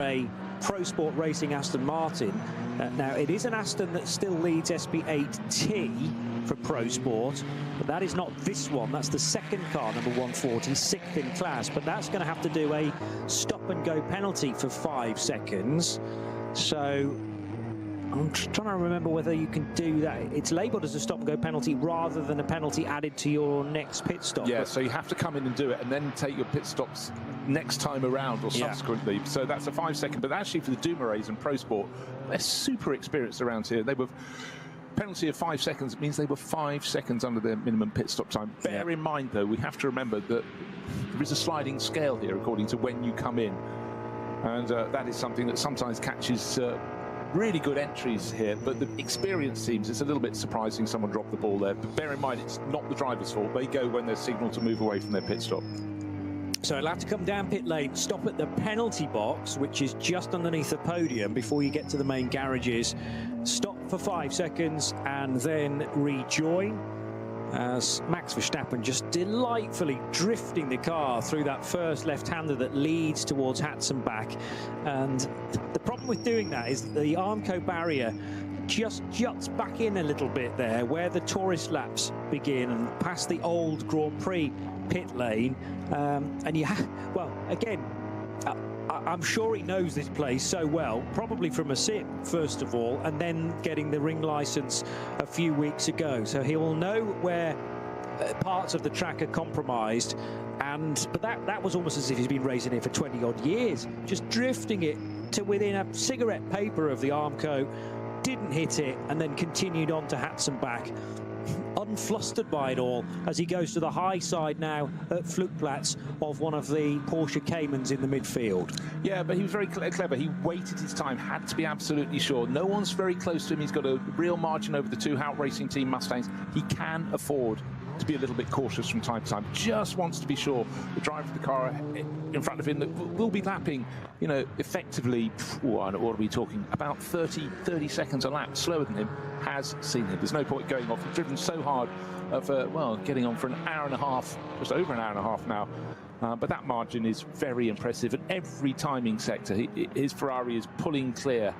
a Pro Sport Racing Aston Martin. Now, it is an Aston that still leads SP8T for Pro Sport, but that is not this one. That's the second car, number 140, sixth in class, but that's going to have to do a stop-and-go penalty for 5 seconds. So I'm trying to remember whether you can do that. It's labelled as a stop-and-go penalty rather than a penalty added to your next pit stop. Yeah, so you have to come in and do it and then take your pit stops next time around or subsequently. So that's a 5 second. But actually for the Dumouriez and Pro Sport, they're super experienced around here. They were penalty of 5 seconds. It means they were 5 seconds under their minimum pit stop time. Bear in mind, though, we have to remember that there is a sliding scale here according to when you come in. And that is something that sometimes catches really good entries here, but the experience teams, it's a little bit surprising someone dropped the ball there. But bear in mind, it's not the driver's fault. They go when they're signalled to move away from their pit stop. So it'll have to come down pit lane, stop at the penalty box, which is just underneath the podium before you get to the main garages. Stop for 5 seconds and then rejoin, as Max Verstappen just delightfully drifting the car through that first left-hander that leads towards Hatzenbach. And the problem with doing that is that the Armco barrier just juts back in a little bit there where the tourist laps begin and past the old Grand Prix pit lane. And you have, well, again, I'm sure he knows this place so well, probably from a sim, first of all, and then getting the ring license a few weeks ago. So he will know where parts of the track are compromised. But that was almost as if he's been racing here for 20-odd years, just drifting it to within a cigarette paper of the Armco, didn't hit it, and then continued on to Hatzenbach, unflustered by it all, as he goes to the high side now at Flugplatz of one of the Porsche Caymans in the midfield. Yeah, but he was very clever. He waited his time, had to be absolutely sure. No one's very close to him. He's got a real margin over the two Hout Racing Team Mustangs. He can afford to be a little bit cautious from time to time. Just wants to be sure the driver of the car in front of him that will be lapping, you know, effectively, what are we talking, about 30 seconds a lap slower than him, has seen him. There's no point going off. He's driven so hard for, well, getting on for an hour and a half, just over an hour and a half now. But that margin is very impressive. At every timing sector, his Ferrari is pulling clear